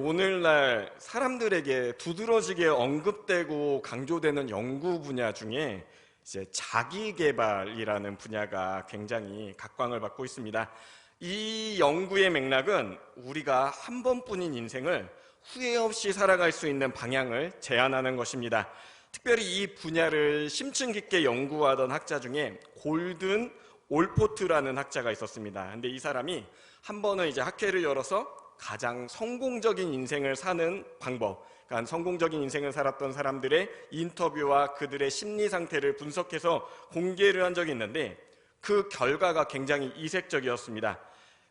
오늘날 사람들에게 두드러지게 언급되고 강조되는 연구 분야 중에 이제 자기계발이라는 분야가 굉장히 각광을 받고 있습니다. 이 연구의 맥락은 우리가 한 번뿐인 인생을 후회 없이 살아갈 수 있는 방향을 제안하는 것입니다. 특별히 이 분야를 심층 깊게 연구하던 학자 중에 골든 올포트라는 학자가 있었습니다. 근데 이 사람이 한 번은 이제 학회를 열어서 가장 성공적인 인생을 사는 방법, 그러니까 성공적인 인생을 살았던 사람들의 인터뷰와 그들의 심리 상태를 분석해서 공개를 한 적이 있는데 그 결과가 굉장히 이색적이었습니다.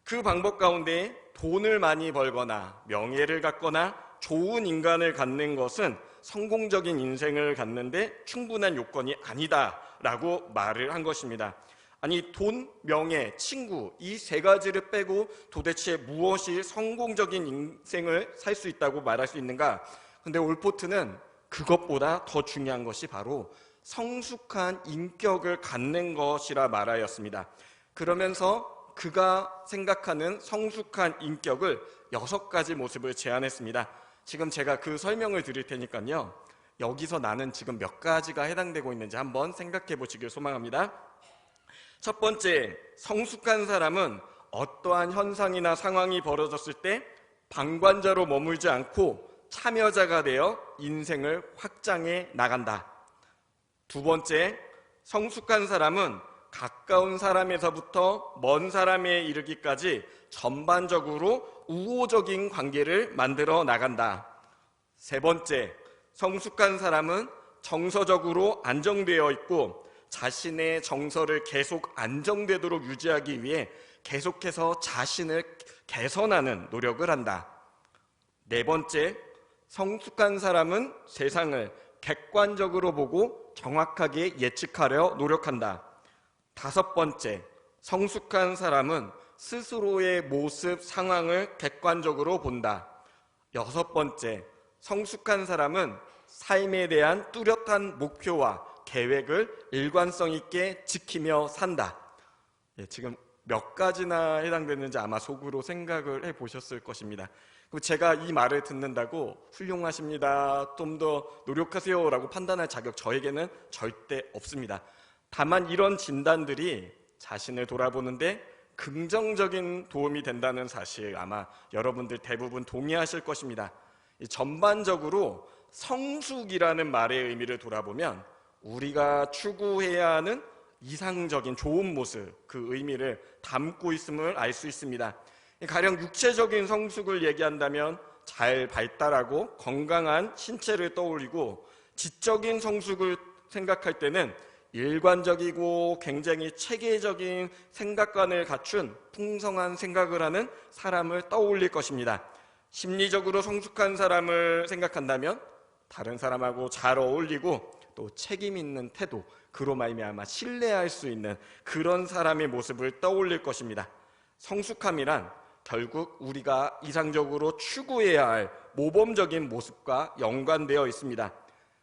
그 방법 가운데 돈을 많이 벌거나 명예를 갖거나 좋은 인간을 갖는 것은 성공적인 인생을 갖는데 충분한 요건이 아니다라고 말을 한 것입니다. 아니, 돈, 명예, 친구 이 세 가지를 빼고 도대체 무엇이 성공적인 인생을 살 수 있다고 말할 수 있는가? 근데 올포트는 그것보다 더 중요한 것이 바로 성숙한 인격을 갖는 것이라 말하였습니다. 그러면서 그가 생각하는 성숙한 인격을 6가지 모습을 제안했습니다. 지금 제가 그 설명을 드릴 테니까요, 여기서 나는 지금 몇 가지가 해당되고 있는지 한번 생각해 보시길 소망합니다. 첫 번째, 성숙한 사람은 어떠한 현상이나 상황이 벌어졌을 때 방관자로 머물지 않고 참여자가 되어 인생을 확장해 나간다. 두 번째, 성숙한 사람은 가까운 사람에서부터 먼 사람에 이르기까지 전반적으로 우호적인 관계를 만들어 나간다. 세 번째, 성숙한 사람은 정서적으로 안정되어 있고 자신의 정서를 계속 안정되도록 유지하기 위해 계속해서 자신을 개선하는 노력을 한다. 네 번째, 성숙한 사람은 세상을 객관적으로 보고 정확하게 예측하려 노력한다. 다섯 번째, 성숙한 사람은 스스로의 모습, 상황을 객관적으로 본다. 여섯 번째, 성숙한 사람은 삶에 대한 뚜렷한 목표와 계획을 일관성 있게 지키며 산다. 지금 몇 가지나 해당되는지 아마 속으로 생각을 해보셨을 것입니다. 제가 이 말을 듣는다고 훌륭하십니다, 좀 더 노력하세요 라고 판단할 자격 저에게는 절대 없습니다. 다만 이런 진단들이 자신을 돌아보는데 긍정적인 도움이 된다는 사실 아마 여러분들 대부분 동의하실 것입니다. 전반적으로 성숙이라는 말의 의미를 돌아보면 우리가 추구해야 하는 이상적인 좋은 모습, 그 의미를 담고 있음을 알 수 있습니다. 가령 육체적인 성숙을 얘기한다면 잘 발달하고 건강한 신체를 떠올리고, 지적인 성숙을 생각할 때는 일관적이고 굉장히 체계적인 생각관을 갖춘 풍성한 생각을 하는 사람을 떠올릴 것입니다. 심리적으로 성숙한 사람을 생각한다면 다른 사람하고 잘 어울리고 또 책임 있는 태도, 그로 말미암아 신뢰할 수 있는 그런 사람의 모습을 떠올릴 것입니다. 성숙함이란 결국 우리가 이상적으로 추구해야 할 모범적인 모습과 연관되어 있습니다.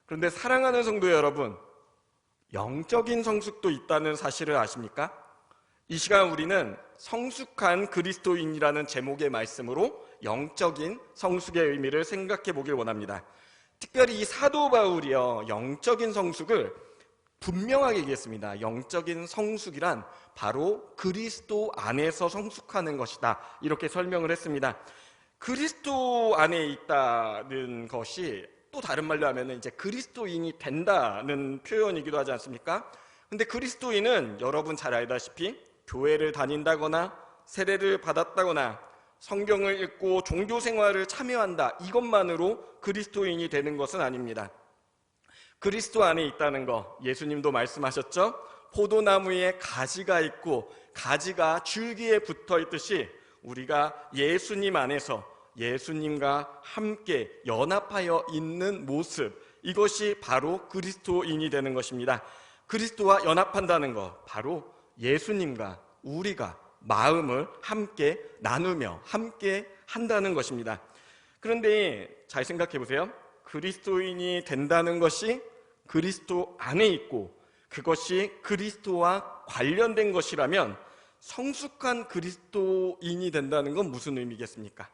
그런데 사랑하는 성도 여러분, 영적인 성숙도 있다는 사실을 아십니까? 이 시간 우리는 성숙한 그리스도인이라는 제목의 말씀으로 영적인 성숙의 의미를 생각해 보길 원합니다. 특별히 이 사도 바울이요, 영적인 성숙을 분명하게 얘기했습니다. 영적인 성숙이란 바로 그리스도 안에서 성숙하는 것이다, 이렇게 설명을 했습니다. 그리스도 안에 있다는 것이 또 다른 말로 하면 이제 그리스도인이 된다는 표현이기도 하지 않습니까? 근데 그리스도인은 여러분 잘 알다시피 교회를 다닌다거나 세례를 받았다거나 성경을 읽고 종교 생활을 참여한다, 이것만으로 그리스도인이 되는 것은 아닙니다. 그리스도 안에 있다는 거 예수님도 말씀하셨죠? 포도나무에 가지가 있고 가지가 줄기에 붙어 있듯이 우리가 예수님 안에서 예수님과 함께 연합하여 있는 모습, 이것이 바로 그리스도인이 되는 것입니다. 그리스도와 연합한다는 것, 바로 예수님과 우리가 마음을 함께 나누며 함께 한다는 것입니다. 그런데 잘 생각해 보세요. 그리스도인이 된다는 것이 그리스도 안에 있고 그것이 그리스도와 관련된 것이라면 성숙한 그리스도인이 된다는 건 무슨 의미겠습니까?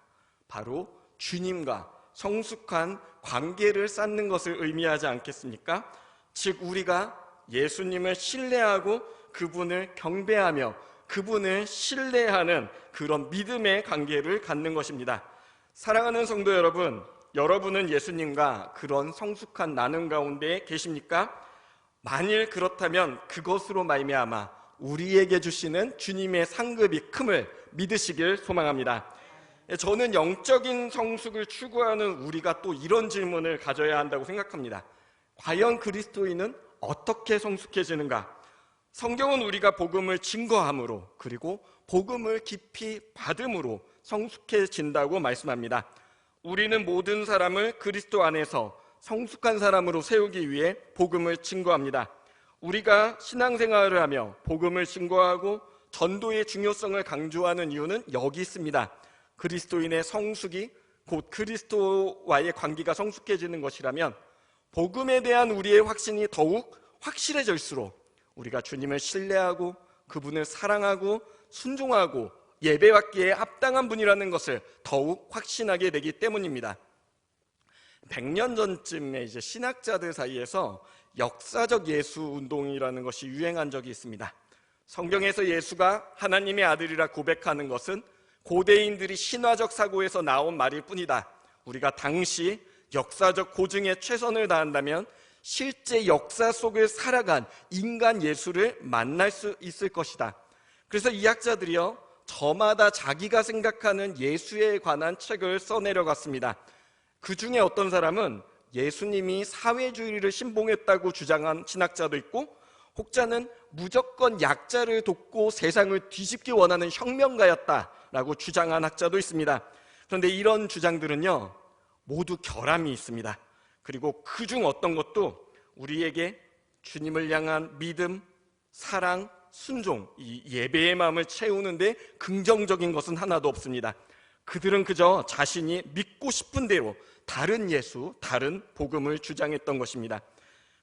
바로 주님과 성숙한 관계를 쌓는 것을 의미하지 않겠습니까? 즉 우리가 예수님을 신뢰하고 그분을 경배하며 그분을 신뢰하는 그런 믿음의 관계를 갖는 것입니다. 사랑하는 성도 여러분, 여러분은 예수님과 그런 성숙한 나눔 가운데 계십니까? 만일 그렇다면 그것으로 말미암아 우리에게 주시는 주님의 상급이 큼을 믿으시길 소망합니다. 저는 영적인 성숙을 추구하는 우리가 또 이런 질문을 가져야 한다고 생각합니다. 과연 그리스도인은 어떻게 성숙해지는가? 성경은 우리가 복음을 증거함으로 그리고 복음을 깊이 받음으로 성숙해진다고 말씀합니다. 우리는 모든 사람을 그리스도 안에서 성숙한 사람으로 세우기 위해 복음을 증거합니다. 우리가 신앙생활을 하며 복음을 증거하고 전도의 중요성을 강조하는 이유는 여기 있습니다. 그리스도인의 성숙이 곧 그리스도와의 관계가 성숙해지는 것이라면 복음에 대한 우리의 확신이 더욱 확실해질수록 우리가 주님을 신뢰하고 그분을 사랑하고 순종하고 예배받기에 합당한 분이라는 것을 더욱 확신하게 되기 때문입니다. 100년 전쯤에 이제 신학자들 사이에서 역사적 예수 운동이라는 것이 유행한 적이 있습니다. 성경에서 예수가 하나님의 아들이라 고백하는 것은 고대인들이 신화적 사고에서 나온 말일 뿐이다. 우리가 당시 역사적 고증에 최선을 다한다면 실제 역사 속을 살아간 인간 예수를 만날 수 있을 것이다. 그래서 이 학자들이요, 저마다 자기가 생각하는 예수에 관한 책을 써내려갔습니다. 그 중에 어떤 사람은 예수님이 사회주의를 신봉했다고 주장한 신학자도 있고, 혹자는 무조건 약자를 돕고 세상을 뒤집기 원하는 혁명가였다라고 주장한 학자도 있습니다. 그런데 이런 주장들은요, 모두 결함이 있습니다. 그리고 그중 어떤 것도 우리에게 주님을 향한 믿음, 사랑, 순종, 이 예배의 마음을 채우는데 긍정적인 것은 하나도 없습니다. 그들은 그저 자신이 믿고 싶은 대로 다른 예수, 다른 복음을 주장했던 것입니다.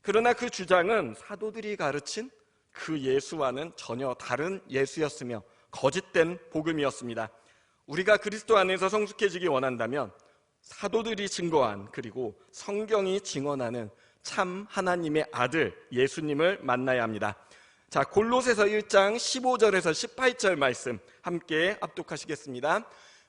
그러나 그 주장은 사도들이 가르친 그 예수와는 전혀 다른 예수였으며 거짓된 복음이었습니다. 우리가 그리스도 안에서 성숙해지기 원한다면 사도들이 증거한 그리고 성경이 증언하는 참 하나님의 아들 예수님을 만나야 합니다. 자, 골로새서 1장 15절에서 18절 말씀 함께 합독하시겠습니다.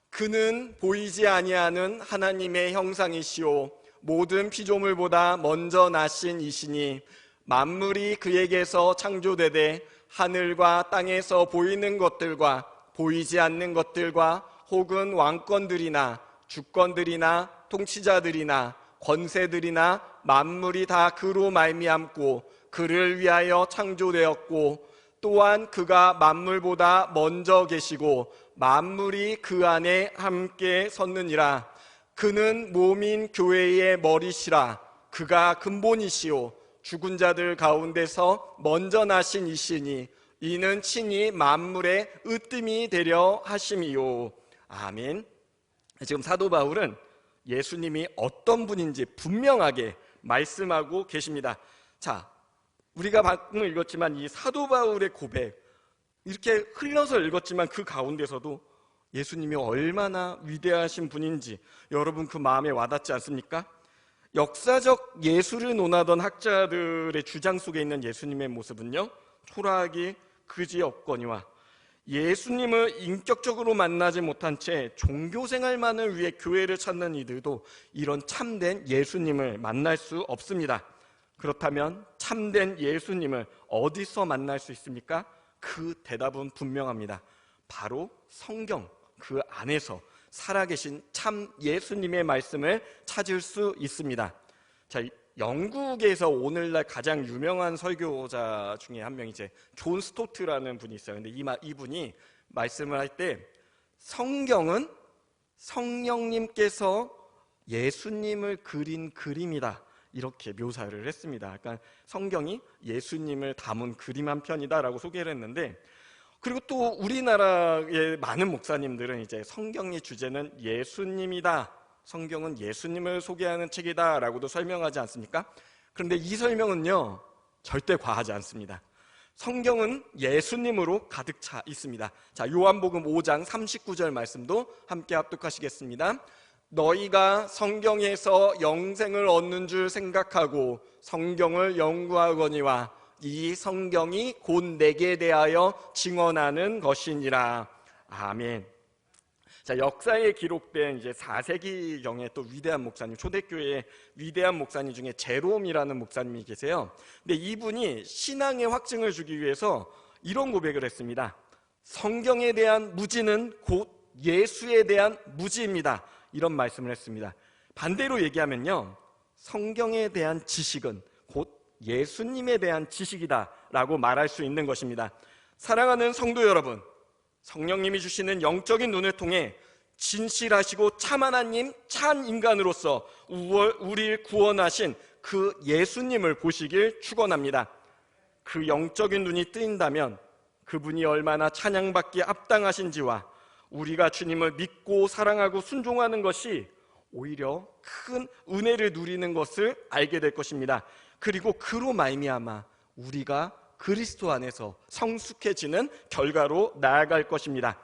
그는 보이지 아니하는 하나님의 형상이시오 모든 피조물보다 먼저 나신 이시니 만물이 그에게서 창조되되 하늘과 땅에서 보이는 것들과 보이지 않는 것들과 혹은 왕권들이나 주권들이나 통치자들이나 권세들이나 만물이 다 그로 말미암고 그를 위하여 창조되었고 또한 그가 만물보다 먼저 계시고 만물이 그 안에 함께 섰느니라. 그는 몸인 교회의 머리시라. 그가 근본이시오 죽은 자들 가운데서 먼저 나신 이시니 이는 친히 만물의 으뜸이 되려 하심이요. 아멘. 지금 사도 바울은 예수님이 어떤 분인지 분명하게 말씀하고 계십니다. 자, 우리가 방금 읽었지만 이 사도 바울의 고백 이렇게 흘려서 읽었지만 그 가운데서도 예수님이 얼마나 위대하신 분인지 여러분 그 마음에 와닿지 않습니까? 역사적 예수를 논하던 학자들의 주장 속에 있는 예수님의 모습은요, 초라하기 그지없거니와 예수님을 인격적으로 만나지 못한 채 종교생활만을 위해 교회를 찾는 이들도 이런 참된 예수님을 만날 수 없습니다. 그렇다면 참된 예수님을 어디서 만날 수 있습니까? 그 대답은 분명합니다. 바로 성경 그 안에서 살아계신 참 예수님의 말씀을 찾을 수 있습니다. 자, 영국에서 오늘날 가장 유명한 설교자 중에 한 명이 이제 존 스토트라는 분이 있어요. 근데 이분이 말씀을 할 때 성경은 성령님께서 예수님을 그린 그림이다 이렇게 묘사를 했습니다. 그러니까 성경이 예수님을 담은 그림 한 편이다라고 소개를 했는데, 그리고 또 우리나라의 많은 목사님들은 이제 성경의 주제는 예수님이다, 성경은 예수님을 소개하는 책이다 라고도 설명하지 않습니까? 그런데 이 설명은요 절대 과하지 않습니다. 성경은 예수님으로 가득 차 있습니다. 자, 요한복음 5장 39절 말씀도 함께 합독하시겠습니다. 너희가 성경에서 영생을 얻는 줄 생각하고 성경을 연구하거니와 이 성경이 곧 내게 대하여 증언하는 것이니라. 아멘. 자, 역사에 기록된 이제 4세기경에 또 위대한 목사님, 초대교회의 위대한 목사님 중에 제롬이라는 목사님이 계세요. 근데 이분이 신앙의 확증을 주기 위해서 이런 고백을 했습니다. 성경에 대한 무지는 곧 예수에 대한 무지입니다. 이런 말씀을 했습니다. 반대로 얘기하면요, 성경에 대한 지식은 곧 예수님에 대한 지식이다 라고 말할 수 있는 것입니다. 사랑하는 성도 여러분, 성령님이 주시는 영적인 눈을 통해 진실하시고 참 하나님, 참 인간으로서 우리를 구원하신 그 예수님을 보시길 축원합니다. 그 영적인 눈이 뜨인다면 그분이 얼마나 찬양받기에 합당하신지와 우리가 주님을 믿고 사랑하고 순종하는 것이 오히려 큰 은혜를 누리는 것을 알게 될 것입니다. 그리고 그로 말미암아 우리가 그리스도 안에서 성숙해지는 결과로 나아갈 것입니다.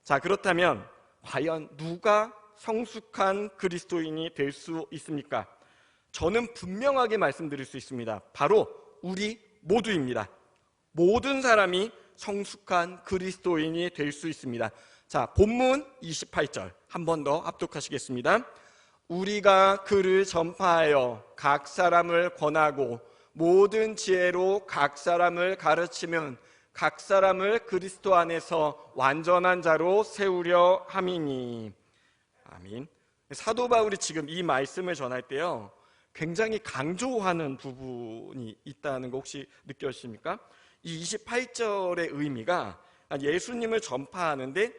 자, 그렇다면 과연 누가 성숙한 그리스도인이 될 수 있습니까? 저는 분명하게 말씀드릴 수 있습니다. 바로 우리 모두입니다. 모든 사람이 성숙한 그리스도인이 될 수 있습니다. 자, 본문 28절 한 번 더 합독하시겠습니다. 우리가 그를 전파하여 각 사람을 권하고 모든 지혜로 각 사람을 가르치면 각 사람을 그리스도 안에서 완전한 자로 세우려 함이니. 아멘. 사도 바울이 지금 이 말씀을 전할 때요, 굉장히 강조하는 부분이 있다는 거 혹시 느껴지십니까? 이 28절의 의미가 예수님을 전파하는데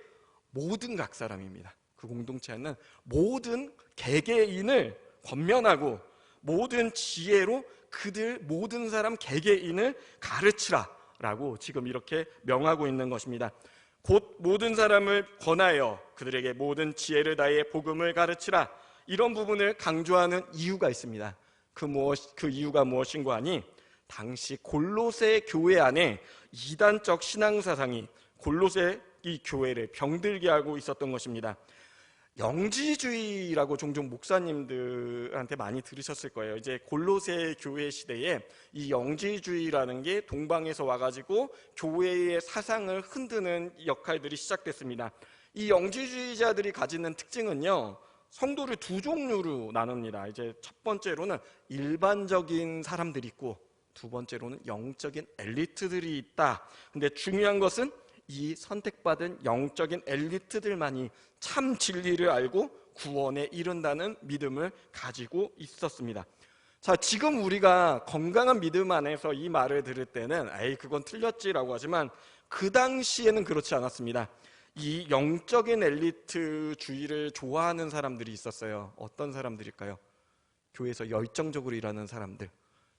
모든 각 사람입니다. 그 공동체 안에는 모든 개개인을 권면하고 모든 지혜로 그들 모든 사람 개개인을 가르치라 라고 지금 이렇게 명하고 있는 것입니다. 곧 모든 사람을 권하여 그들에게 모든 지혜를 다해 복음을 가르치라, 이런 부분을 강조하는 이유가 있습니다. 그 이유가 무엇인가 하니 당시 골로새 교회 안에 이단적 신앙사상이 골로새 이 교회를 병들게 하고 있었던 것입니다. 영지주의라고 종종 목사님들한테 많이 들으셨을 거예요. 이제 골로새 교회 시대에 이 영지주의라는 게 동방에서 와가지고 교회의 사상을 흔드는 역할들이 시작됐습니다. 이 영지주의자들이 가지는 특징은요, 성도를 두 종류로 나눕니다. 이제 첫 번째로는 일반적인 사람들이 있고 두 번째로는 영적인 엘리트들이 있다. 근데 중요한 것은 이 선택받은 영적인 엘리트들만이 참 진리를 알고 구원에 이른다는 믿음을 가지고 있었습니다. 자, 지금 우리가 건강한 믿음 안에서 이 말을 들을 때는 에이 그건 틀렸지라고 하지만 그 당시에는 그렇지 않았습니다. 이 영적인 엘리트주의를 좋아하는 사람들이 있었어요. 어떤 사람들일까요? 교회에서 열정적으로 일하는 사람들,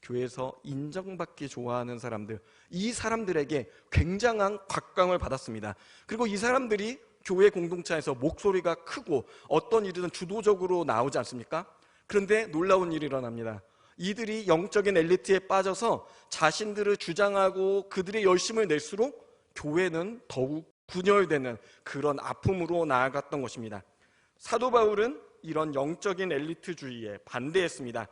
교회에서 인정받기 좋아하는 사람들, 이 사람들에게 굉장한 각광을 받았습니다. 그리고 이 사람들이 교회 공동체에서 목소리가 크고 어떤 일이든 주도적으로 나오지 않습니까? 그런데 놀라운 일이 일어납니다. 이들이 영적인 엘리트에 빠져서 자신들을 주장하고 그들의 열심을 낼수록 교회는 더욱 분열되는 그런 아픔으로 나아갔던 것입니다. 사도 바울은 이런 영적인 엘리트주의에 반대했습니다.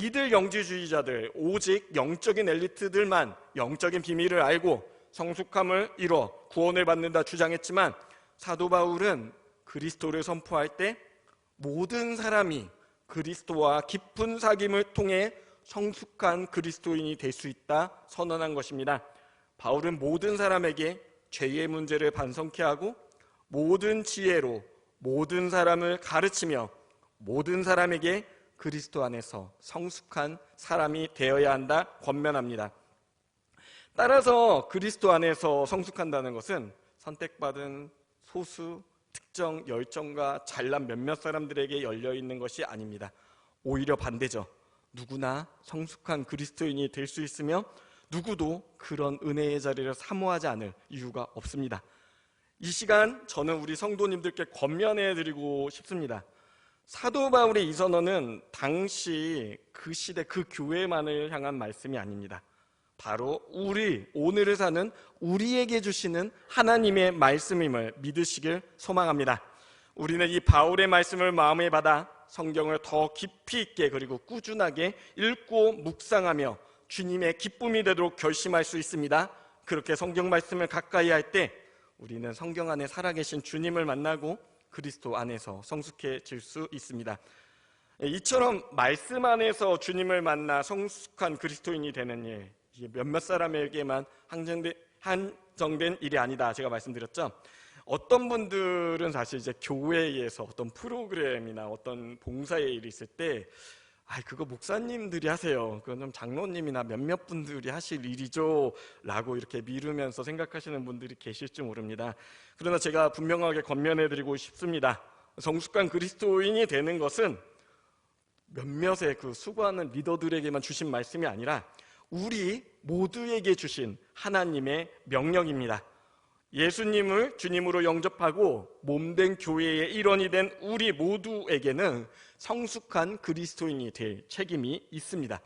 이들 영지주의자들, 오직 영적인 엘리트들만 영적인 비밀을 알고 성숙함을 이뤄 구원을 받는다 주장했지만 사도 바울은 그리스도를 선포할 때 모든 사람이 그리스도와 깊은 사귐을 통해 성숙한 그리스도인이 될 수 있다 선언한 것입니다. 바울은 모든 사람에게 죄의 문제를 반성케 하고 모든 지혜로 모든 사람을 가르치며 모든 사람에게 그리스도 안에서 성숙한 사람이 되어야 한다 권면합니다. 따라서 그리스도 안에서 성숙한다는 것은 선택받은 소수 특정 열정과 잘난 몇몇 사람들에게 열려있는 것이 아닙니다. 오히려 반대죠. 누구나 성숙한 그리스도인이 될 수 있으며 누구도 그런 은혜의 자리를 사모하지 않을 이유가 없습니다. 이 시간 저는 우리 성도님들께 권면해드리고 싶습니다. 사도 바울의 이 선언은 당시 그 시대 그 교회만을 향한 말씀이 아닙니다. 바로 오늘을 사는 우리에게 주시는 하나님의 말씀임을 믿으시길 소망합니다. 우리는 이 바울의 말씀을 마음에 받아 성경을 더 깊이 있게 그리고 꾸준하게 읽고 묵상하며 주님의 기쁨이 되도록 결심할 수 있습니다. 그렇게 성경 말씀을 가까이 할 때 우리는 성경 안에 살아계신 주님을 만나고 그리스도 안에서 성숙해질 수 있습니다. 이처럼 말씀 안에서 주님을 만나 성숙한 그리스도인이 되는 일, 이게 몇몇 사람에게만 한정된 일이 아니다 제가 말씀드렸죠. 어떤 분들은 사실 이제 교회에서 어떤 프로그램이나 어떤 봉사의 일이 있을 때 그거 목사님들이 하세요. 그건 좀 장로님이나 몇몇 분들이 하실 일이죠 라고 이렇게 미루면서 생각하시는 분들이 계실지 모릅니다. 그러나 제가 분명하게 권면해드리고 싶습니다. 성숙한 그리스도인이 되는 것은 몇몇의 그 수고하는 리더들에게만 주신 말씀이 아니라 우리 모두에게 주신 하나님의 명령입니다. 예수님을 주님으로 영접하고 몸된 교회의 일원이 된 우리 모두에게는 성숙한 그리스도인이 될 책임이 있습니다.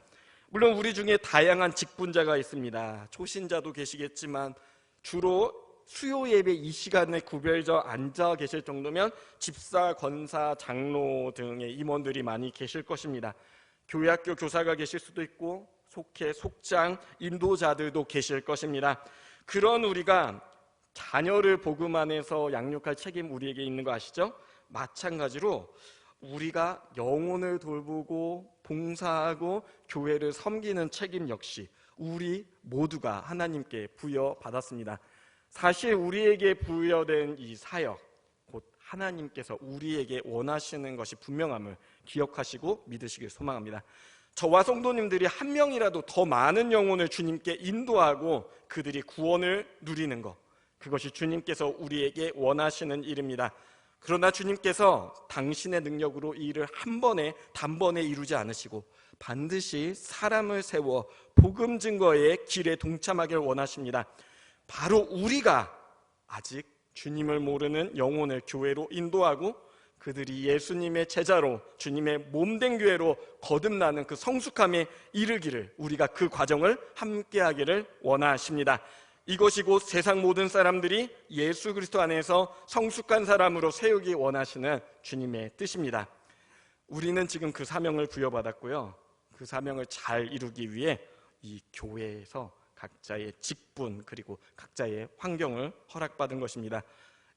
물론 우리 중에 다양한 직분자가 있습니다. 초신자도 계시겠지만 주로 수요 예배 이 시간에 구별져 앉아 계실 정도면 집사, 권사, 장로 등의 임원들이 많이 계실 것입니다. 교회학교 교사가 계실 수도 있고 속회, 속장, 인도자들도 계실 것입니다. 그런 우리가 자녀를 복음 안에서 양육할 책임 우리에게 있는 거 아시죠? 마찬가지로 우리가 영혼을 돌보고 봉사하고 교회를 섬기는 책임 역시 우리 모두가 하나님께 부여받았습니다. 사실 우리에게 부여된 이 사역, 곧 하나님께서 우리에게 원하시는 것이 분명함을 기억하시고 믿으시길 소망합니다. 저와 성도님들이 한 명이라도 더 많은 영혼을 주님께 인도하고 그들이 구원을 누리는 것, 그것이 주님께서 우리에게 원하시는 일입니다. 그러나 주님께서 당신의 능력으로 이 일을 한 번에 단번에 이루지 않으시고 반드시 사람을 세워 복음 증거의 길에 동참하길 원하십니다. 바로 우리가 아직 주님을 모르는 영혼을 교회로 인도하고 그들이 예수님의 제자로 주님의 몸된 교회로 거듭나는 그 성숙함에 이르기를 우리가 그 과정을 함께하기를 원하십니다. 이것이 곧 세상 모든 사람들이 예수 그리스도 안에서 성숙한 사람으로 세우기 원하시는 주님의 뜻입니다. 우리는 지금 그 사명을 부여받았고요. 그 사명을 잘 이루기 위해 이 교회에서 각자의 직분 그리고 각자의 환경을 허락받은 것입니다.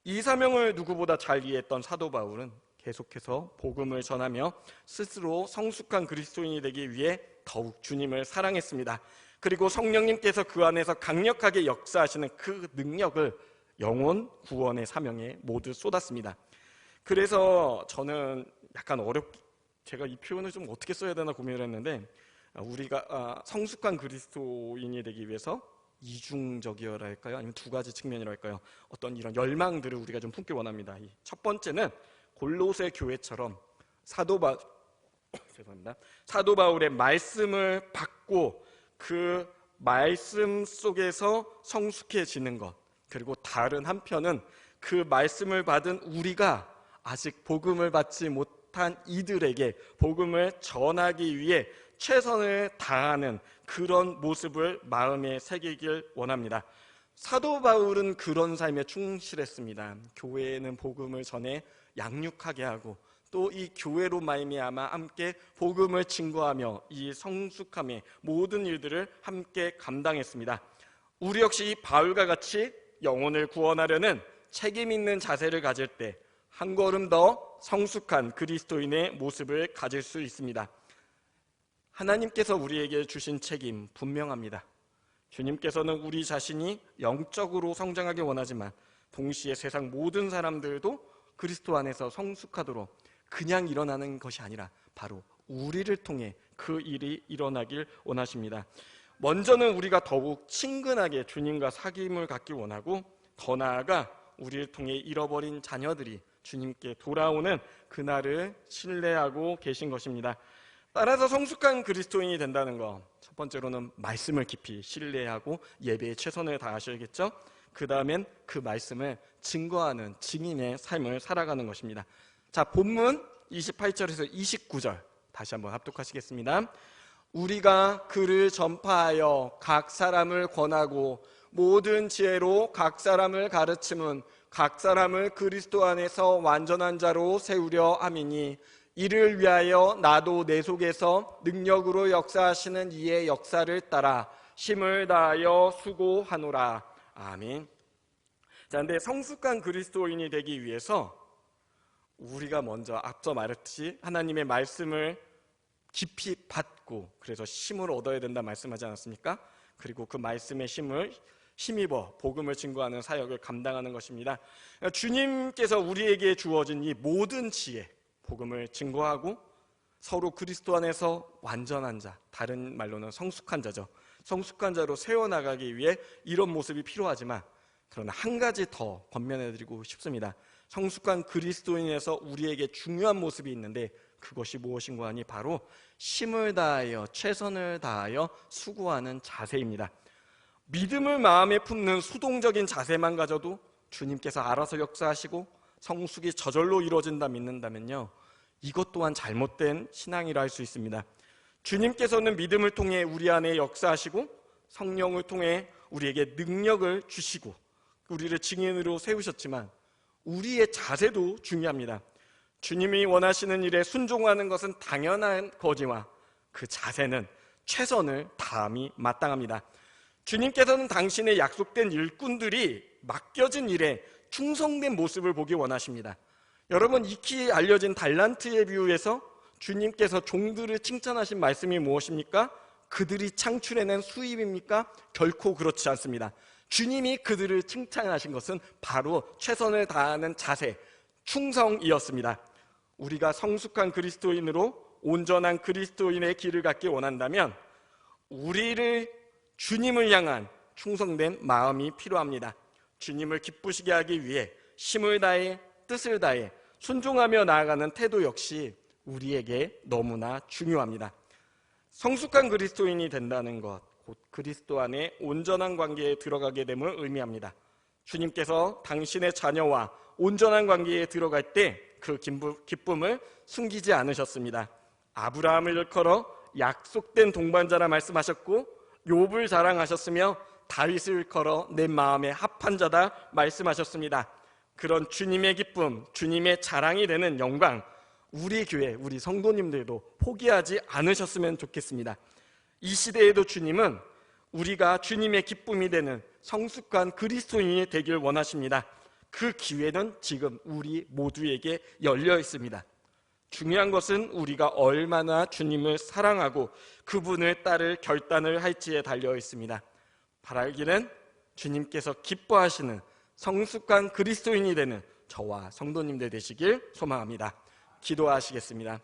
이 사명을 누구보다 잘 이해했던 사도 바울은 계속해서 복음을 전하며 스스로 성숙한 그리스도인이 되기 위해 더욱 주님을 사랑했습니다. 그리고 성령님께서 그 안에서 강력하게 역사하시는 그 능력을 영혼 구원의 사명에 모두 쏟았습니다. 그래서 저는 약간 제가 이 표현을 좀 어떻게 써야 되나 고민을 했는데 우리가 성숙한 그리스도인이 되기 위해서 이중적이어라 할까요? 아니면 두 가지 측면이라 할까요? 어떤 이런 열망들을 우리가 좀 품기 원합니다. 첫 번째는 골로새 교회처럼 사도 바울의 말씀을 받고 그 말씀 속에서 성숙해지는 것, 그리고 다른 한편은 그 말씀을 받은 우리가 아직 복음을 받지 못한 이들에게 복음을 전하기 위해 최선을 다하는 그런 모습을 마음에 새기길 원합니다. 사도 바울은 그런 삶에 충실했습니다. 교회에는 복음을 전해 양육하게 하고 또 이 교회로 말미암아 함께 복음을 증거하며 이 성숙함의 모든 일들을 함께 감당했습니다. 우리 역시 이 바울과 같이 영혼을 구원하려는 책임 있는 자세를 가질 때 한 걸음 더 성숙한 그리스도인의 모습을 가질 수 있습니다. 하나님께서 우리에게 주신 책임 분명합니다. 주님께서는 우리 자신이 영적으로 성장하기 원하지만 동시에 세상 모든 사람들도 그리스도 안에서 성숙하도록 그냥 일어나는 것이 아니라 바로 우리를 통해 그 일이 일어나길 원하십니다. 먼저는 우리가 더욱 친근하게 주님과 사귐을 갖기 원하고 더 나아가 우리를 통해 잃어버린 자녀들이 주님께 돌아오는 그날을 신뢰하고 계신 것입니다. 따라서 성숙한 그리스도인이 된다는 것, 첫 번째로는 말씀을 깊이 신뢰하고 예배에 최선을 다하셔야겠죠. 그 다음엔 그 말씀을 증거하는 증인의 삶을 살아가는 것입니다. 자, 본문 28절에서 29절 다시 한번 합독하시겠습니다. 우리가 그를 전파하여 각 사람을 권하고 모든 지혜로 각 사람을 가르침은 각 사람을 그리스도 안에서 완전한 자로 세우려 함이니 이를 위하여 나도 내 속에서 능력으로 역사하시는 이의 역사를 따라 힘을 다하여 수고하노라. 아멘. 자, 근데 성숙한 그리스도인이 되기 위해서 우리가 먼저 앞서 말했듯이 하나님의 말씀을 깊이 받고 그래서 힘을 얻어야 된다 말씀하지 않았습니까? 그리고 그 말씀의 힘을 힘입어 복음을 증거하는 사역을 감당하는 것입니다. 주님께서 우리에게 주어진 이 모든 지혜, 복음을 증거하고 서로 그리스도 안에서 완전한 자, 다른 말로는 성숙한 자죠. 성숙한 자로 세워나가기 위해 이런 모습이 필요하지만 그러나 한 가지 더 권면해드리고 싶습니다. 성숙한 그리스도인에서 우리에게 중요한 모습이 있는데 그것이 무엇인가 하니 바로 힘을 다하여 최선을 다하여 수고하는 자세입니다. 믿음을 마음에 품는 수동적인 자세만 가져도 주님께서 알아서 역사하시고 성숙이 저절로 이루어진다 믿는다면요, 이것 또한 잘못된 신앙이라 할 수 있습니다. 주님께서는 믿음을 통해 우리 안에 역사하시고 성령을 통해 우리에게 능력을 주시고 우리를 증인으로 세우셨지만 우리의 자세도 중요합니다. 주님이 원하시는 일에 순종하는 것은 당연한 거지만 그 자세는 최선을 다함이 마땅합니다. 주님께서는 당신의 약속된 일꾼들이 맡겨진 일에 충성된 모습을 보기 원하십니다. 여러분, 익히 알려진 달란트의 비유에서 주님께서 종들을 칭찬하신 말씀이 무엇입니까? 그들이 창출해낸 수입입니까? 결코 그렇지 않습니다. 주님이 그들을 칭찬하신 것은 바로 최선을 다하는 자세, 충성이었습니다. 우리가 성숙한 그리스도인으로 온전한 그리스도인의 길을 갖기 원한다면 우리를 주님을 향한 충성된 마음이 필요합니다. 주님을 기쁘시게 하기 위해 힘을 다해 뜻을 다해 순종하며 나아가는 태도 역시 우리에게 너무나 중요합니다. 성숙한 그리스도인이 된다는 것, 곧 그리스도 안에 온전한 관계에 들어가게 됨을 의미합니다. 주님께서 당신의 자녀와 온전한 관계에 들어갈 때 그 기쁨을 숨기지 않으셨습니다. 아브라함을 일컬어 약속된 동반자라 말씀하셨고 욥을 자랑하셨으며 다윗을 일컬어 내 마음에 합한 자다 말씀하셨습니다. 그런 주님의 기쁨, 주님의 자랑이 되는 영광, 우리 교회, 우리 성도님들도 포기하지 않으셨으면 좋겠습니다. 이 시대에도 주님은 우리가 주님의 기쁨이 되는 성숙한 그리스도인이 되길 원하십니다. 그 기회는 지금 우리 모두에게 열려 있습니다. 중요한 것은 우리가 얼마나 주님을 사랑하고 그분을 따를 결단을 할지에 달려 있습니다. 바라기는 주님께서 기뻐하시는 성숙한 그리스도인이 되는 저와 성도님들 되시길 소망합니다. 기도하시겠습니다.